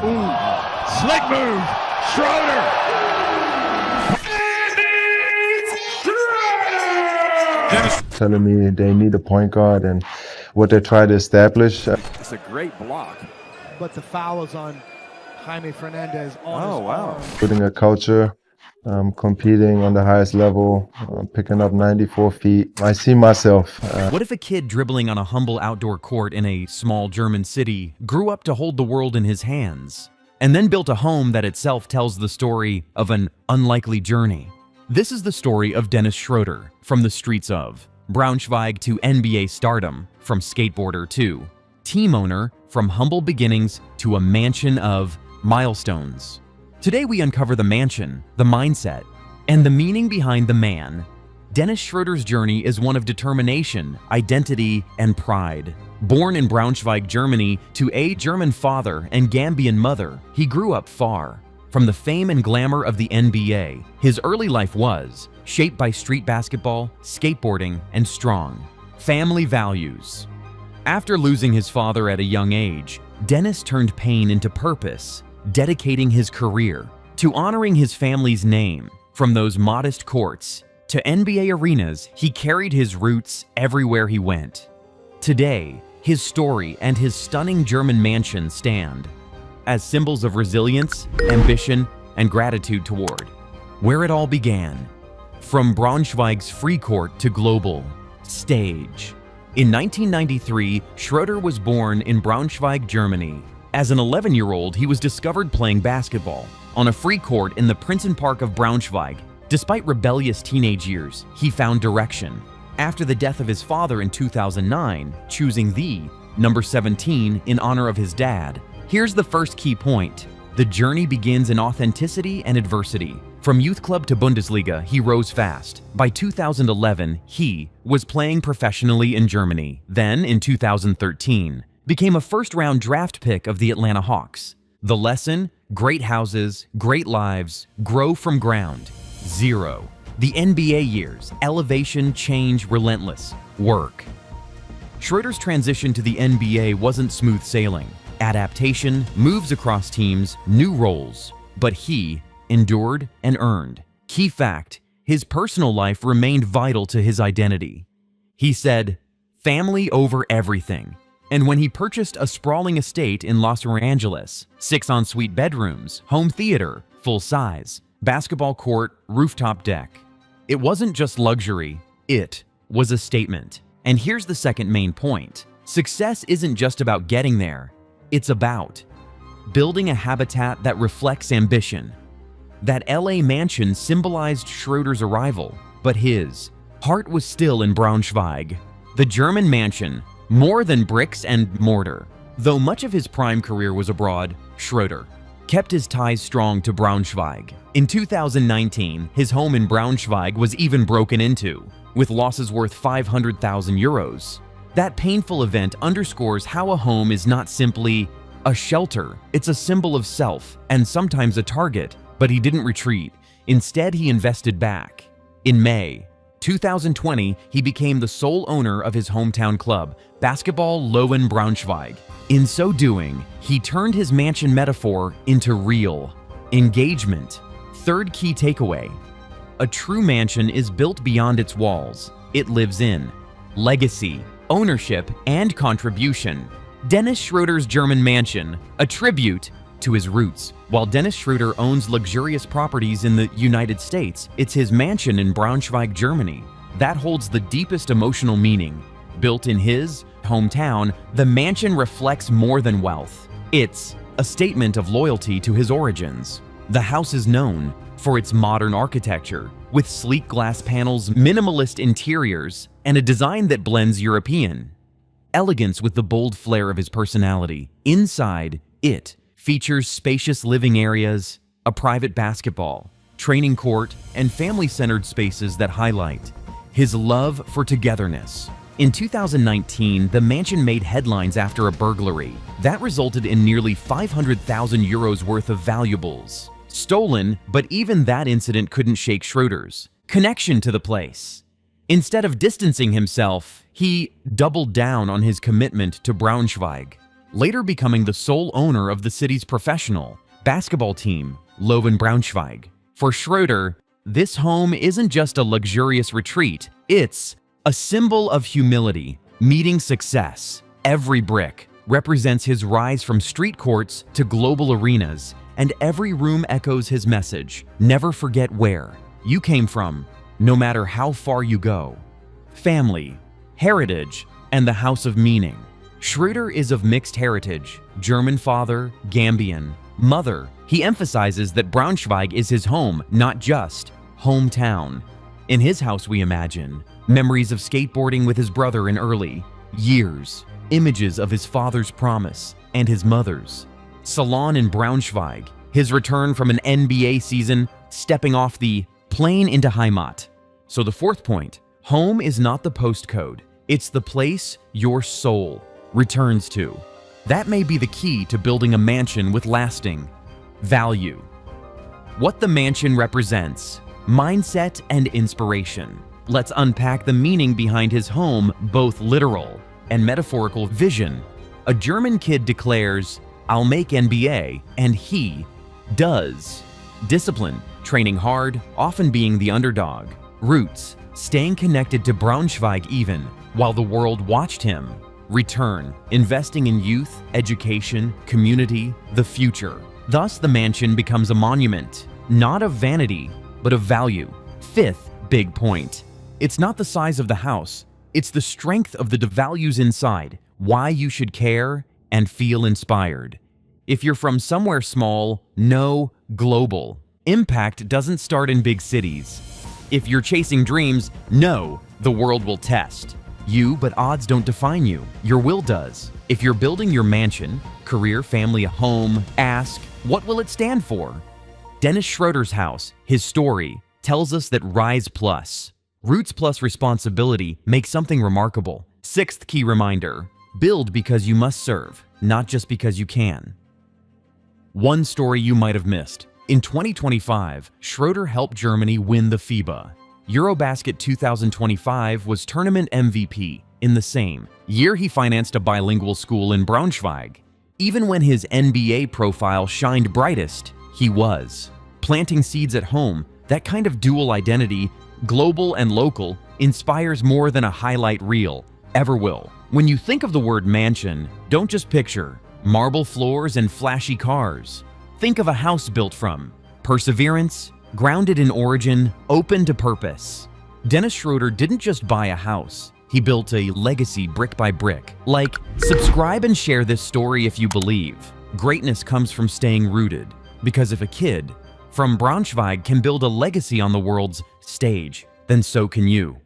Slick move, Schroder. Telling me they need a point guard and what they try to establish. It's a great block. But the foul is on Jaime Fernandez on Oh, his wow. arm. Putting a culture, competing on the highest level, picking up 94 feet. I see myself. What if a kid dribbling on a humble outdoor court in a small German city grew up to hold the world in his hands, and then built a home that itself tells the story of an unlikely journey? This is the story of Dennis Schröder, from the streets of Braunschweig to NBA stardom, from skateboarder to team owner, from humble beginnings to a mansion of milestones. Today we uncover the mansion, the mindset, and the meaning behind the man. Dennis Schröder's journey is one of determination, identity, and pride. Born in Braunschweig, Germany, to a German father and Gambian mother, he grew up far from the fame and glamour of the NBA. His early life was shaped by street basketball, skateboarding, and strong family values. After losing his father at a young age, Dennis turned pain into purpose, dedicating his career to honoring his family's name. From those modest courts to NBA arenas, he carried his roots everywhere he went. Today, his story and his stunning German mansion stand as symbols of resilience, ambition, and gratitude toward where it all began. From Braunschweig's free court to global stage. In 1993, Schroeder was born in Braunschweig, Germany. As an 11-year-old, he was discovered playing basketball on a free court in the Prinzenpark of Braunschweig. Despite rebellious teenage years, he found direction. After the death of his father in 2009, choosing the number 17 in honor of his dad. Here's the first key point. The journey begins in authenticity and adversity. From youth club to Bundesliga, he rose fast. By 2011, he was playing professionally in Germany. Then, in 2013, became a first-round draft pick of the Atlanta Hawks. The lesson? Great houses, great lives, grow from ground zero. The NBA years, elevation, change, relentless work. Schroeder's transition to the NBA wasn't smooth sailing. Adaptation, moves across teams, new roles. But he endured and earned. Key fact, his personal life remained vital to his identity. He said, family over everything. And when he purchased a sprawling estate in Los Angeles, 6 ensuite bedrooms, home theater, full size, basketball court, rooftop deck, it wasn't just luxury, it was a statement. And here's the second main point. Success isn't just about getting there, it's about building a habitat that reflects ambition. That LA mansion symbolized Schroeder's arrival, but his heart was still in Braunschweig. The German mansion, more than bricks and mortar. Though much of his prime career was abroad, Schroeder kept his ties strong to Braunschweig. In 2019, his home in Braunschweig was even broken into, with losses worth 500,000 euros. That painful event underscores how a home is not simply a shelter, it's a symbol of self and sometimes a target. But he didn't retreat. Instead, he invested back. In May 2020, he became the sole owner of his hometown club, Basketball Löwen Braunschweig. In so doing, he turned his mansion metaphor into real engagement. Third key takeaway. A true mansion is built beyond its walls. It lives in legacy, ownership, and contribution. Dennis Schröder's German mansion, a tribute to his roots. While Dennis Schröder owns luxurious properties in the United States, it's his mansion in Braunschweig, Germany that holds the deepest emotional meaning. Built in his hometown, the mansion reflects more than wealth. It's a statement of loyalty to his origins. The house is known for its modern architecture, with sleek glass panels, minimalist interiors, and a design that blends European elegance with the bold flair of his personality. Inside, it features spacious living areas, a private basketball, training court, and family-centered spaces that highlight his love for togetherness. In 2019, the mansion made headlines after a burglary that resulted in nearly 500,000 euros worth of valuables stolen, but even that incident couldn't shake Schröder's connection to the place. Instead of distancing himself, he doubled down on his commitment to Braunschweig. later becoming the sole owner of the city's professional basketball team, Braunschweig. For Schroder, this home isn't just a luxurious retreat, it's a symbol of humility, meeting success. Every brick represents his rise from street courts to global arenas, and every room echoes his message: never forget where you came from, no matter how far you go. Family, heritage, and the house of meaning. Schroder is of mixed heritage, German father, Gambian mother. He emphasizes that Braunschweig is his home, not just hometown. In his house, we imagine memories of skateboarding with his brother in early years, images of his father's promise and his mother's. Salon in Braunschweig, his return from an NBA season, stepping off the plane into Heimat. So the fourth point, home is not the postcode, it's the place your soul returns to. That may be the key to building a mansion with lasting value. What the mansion represents, mindset and inspiration. Let's unpack the meaning behind his home, both literal and metaphorical vision. A German kid declares, "I'll make NBA," and he does. Discipline, training hard, often being the underdog. Roots, staying connected to Braunschweig even while the world watched him. Return, investing in youth, education, community, the future. Thus, the mansion becomes a monument, not of vanity, but of value. Fifth big point. It's not the size of the house, it's the strength of the values inside, why you should care and feel inspired. If you're from somewhere small, know global. Impact doesn't start in big cities. If you're chasing dreams, know the world will test you, but odds don't define you. Your will does. If you're building your mansion, career, family, a home, ask, what will it stand for? Dennis Schröder's house, his story, tells us that rise plus, roots plus responsibility make something remarkable. Sixth key reminder, build because you must serve, not just because you can. One story you might have missed. In 2025, Schroder helped Germany win the FIBA Eurobasket 2025 was tournament MVP. In the same year, he financed a bilingual school in Braunschweig. Even when his NBA profile shined brightest, he was planting seeds at home. That kind of dual identity, global and local, inspires more than a highlight reel ever will. When you think of the word mansion, don't just picture marble floors and flashy cars. Think of a house built from perseverance, grounded in origin, open to purpose. Dennis Schroder didn't just buy a house, he built a legacy brick by brick. Like, subscribe and share this story if you believe. Greatness comes from staying rooted, because if a kid from Braunschweig can build a legacy on the world's stage, then so can you.